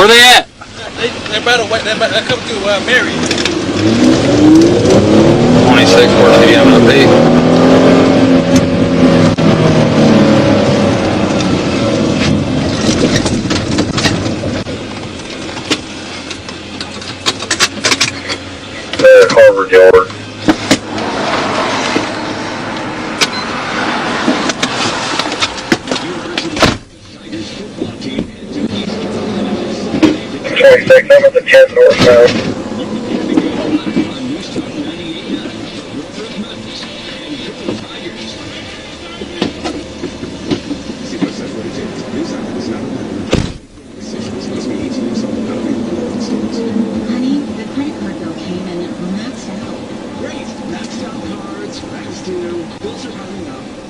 Where they at? They're coming through Mary. 26 Ford City MLP. Harvard Yard. Okay, take them at the 10 northbound.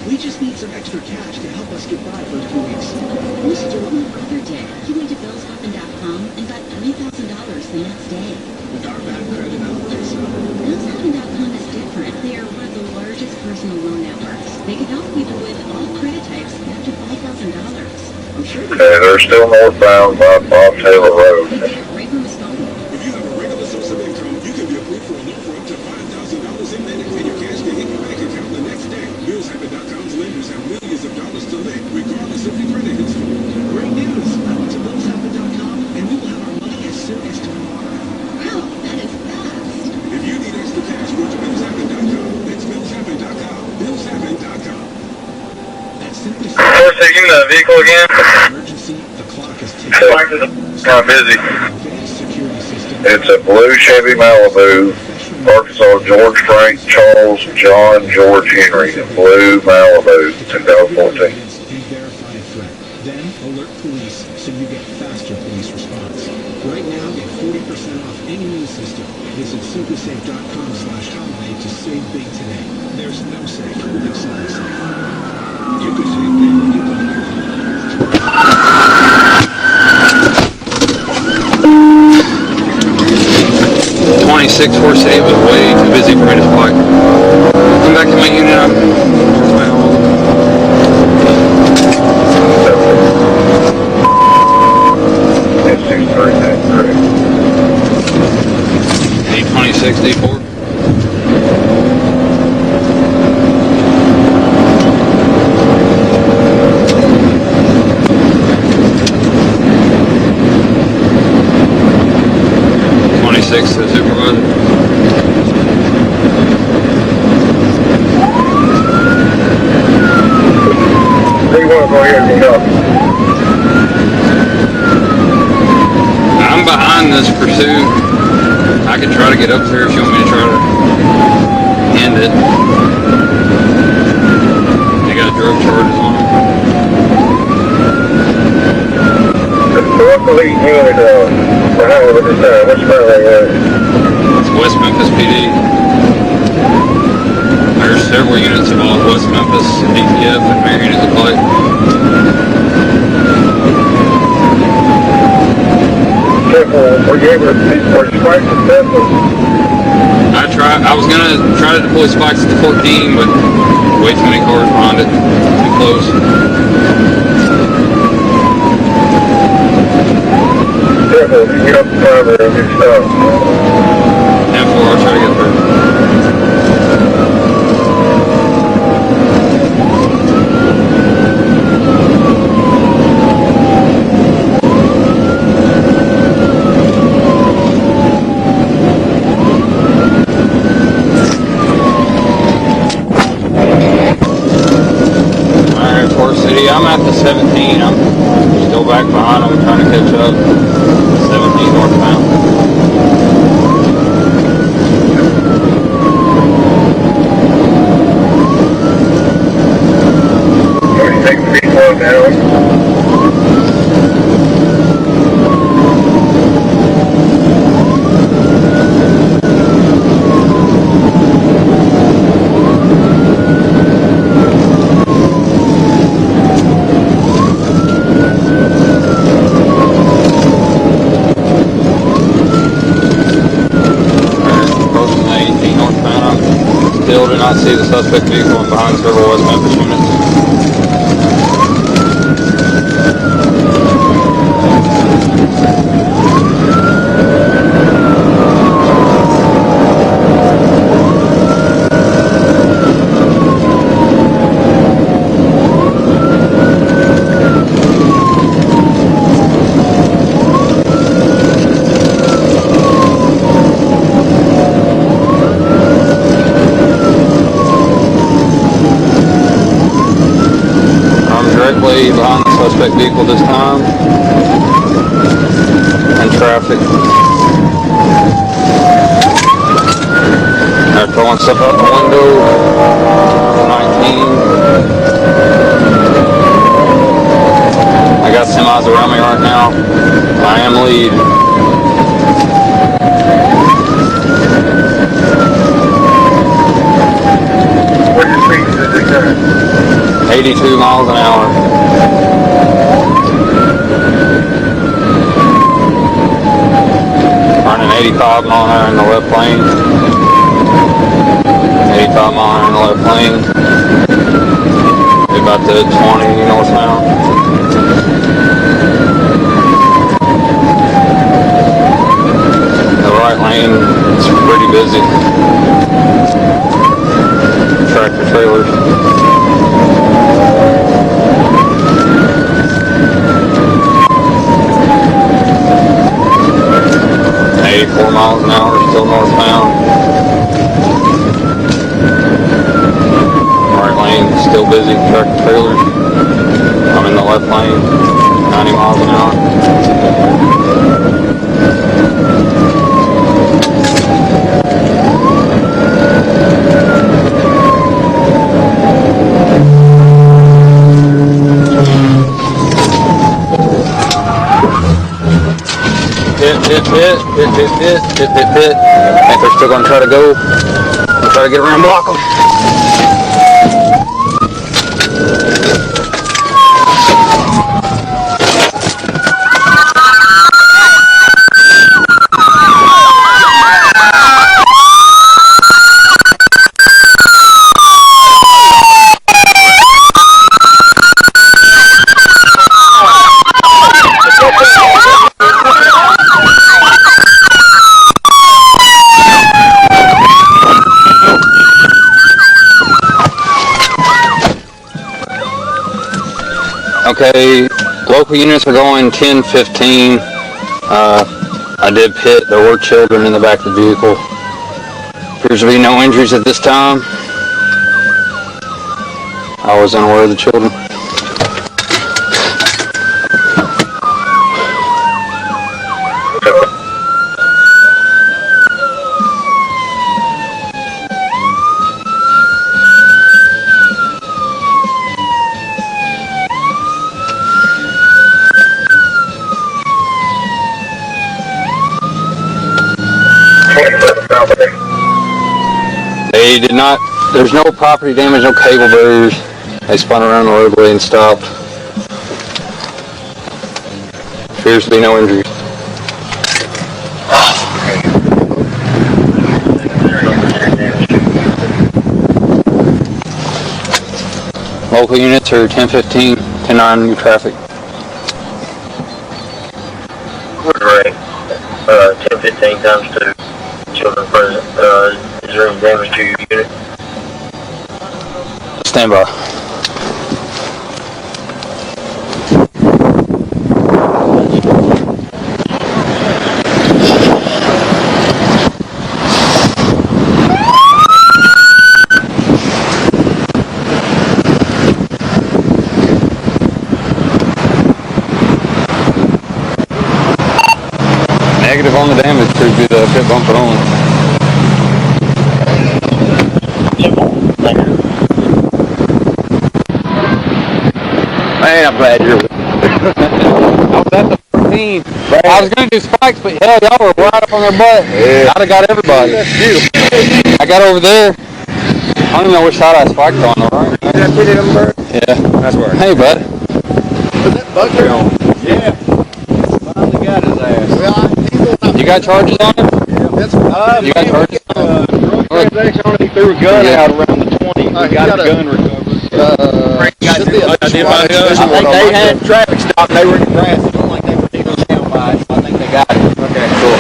We just need some extra cash to help us get by for a few weeks. Listen to what my brother did. He went to billshopping.com and got $3,000 the next day. With our bad credit, I don't think so. Billshopping.com is different. They are one of the largest personal loan networks. They can help people with all credit types up to $5,000. I'm sure okay, they're still northbound by Bob Taylor Road. They pay right from his phone. If you have a regular source of income, you can be approved for a loan for up to $5,000 in minutes, and your cash can hit your bank account the next day. Billshopping.com's lenders have millions of dollars to lend, regardless of your credit history. Great news! I went to billshopping.com, and we will have our money as soon as tomorrow. Wow, that is fast! If you need extra cash, go to billshopping.com. That's billshopping.com. Billshopping.com. That's simply First, taking the vehicle again. Emergency, the clock is ticking. Kind of busy. It's a blue Chevy Malibu. Arkansas, George Frank, Charles, John, George Henry, blue Malibu, 2014. Verify a threat. Then alert police so you get faster police response. Right now, get 40% off any new system. Visit simplysafe.com/holiday to save big today. There's no safe like Simply Safe. You could save big when you buy your home. 26 Ford City was way too busy for me to fly. Come back to my unit. I'm northbound. 826 D4. The supervisor. I'm behind this pursuit. I could try to get up there if you want me to try to end it. They got drug charges on them. What's the lead unit behind with this what's It's West Memphis PD. There's several units involved, West Memphis, DPF, and Marion at the plate. Were you able to deploy spikes at Memphis? I was gonna try to deploy spikes at the 14, but way too many cars behind it, too close. Careful, you get up the primary and get stuck. 10-4, I'll try to get through. I'm at the 17. I'm still back behind. I'm trying to catch up. 17 northbound. Take the feet slow down. Still do not see the suspect vehicle and behind several West Memphis units. directly behind the suspect vehicle this time. In traffic. They're throwing stuff out the window. 19. I got semis around me right now. I am lead. What are your speeds at this time? 82 miles an hour. Running 85 mile an hour in the left lane. 85 mile an hour in the left lane. About the 20 north now. The right lane is pretty busy. Tractor trailers. .84 miles an hour, still northbound. Right lane, still busy, tractor trailers. I'm in the left lane, 90 miles an hour. Hit. I think they're still gonna try to go. I'll try to get around and block them. Okay, local units are going 10-15. I did pit. There were children in the back of the vehicle. Appears to be no injuries at this time. I was unaware of the children. They did not, there's no property damage, no cable barriers. They spun around the roadway and stopped. Appears to be no injuries. Local units are 10-15, 10-9 new traffic. Wood ring, 10-15 times 2. Children present. Is there any damage to your unit? Stand by. Negative on the damage, could be the pit bumper only. Man, I'm glad you're with me. I was at the 14. Right. I was going to do spikes, but hell, y'all were right up on their butt. Yeah. I'd have got everybody. That's beautiful. I got over there. I don't even know which side I spiked on, though, right? Did I put it on the bird? Yeah. That's where. Hey, bud. Was that Bucker on? Yeah. Finally got his ass. Well, You got charges on him? Yeah. That's You got charges on him? He threw a gun out around the 20. We got a gun recovered. Should be a I think they had traffic stop and they were in the grass. It looked like they were digging down by it. So I think they got it. Okay, cool.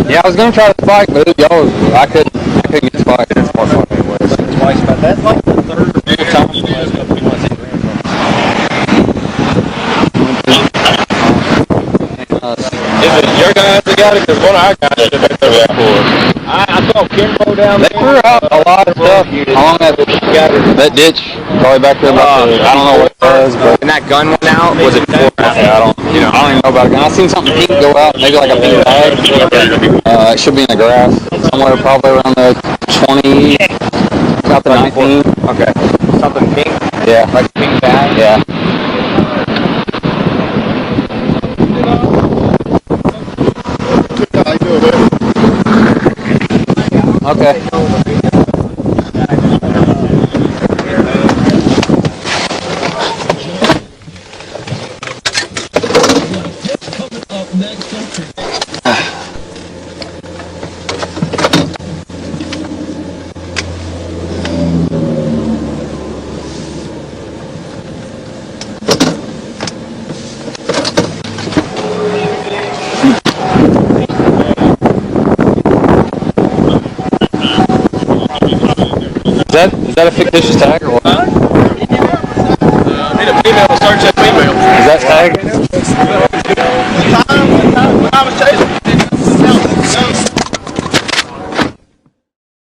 Yeah, I was going to try to spike, but y'all, I couldn't get spiked. That's more fun anyway. Twice, but that's like the third or fourth time in the last couple of months he ran from. Is it your guys that got it? Because one of our guys should have been through that for us. down They threw out a lot of stuff along that ditch, probably back there. I don't know what it was, but and that gun went out. Was it before? I don't even know about it. I seen something pink go out, maybe like a pink bag. It should be in the grass somewhere, probably around the 20, about the 19. Okay, something pink. Yeah, like a pink bag. Yeah. Okay. Is that a fictitious tag or what? I need a female to search that female. Is that tag? I was chasing.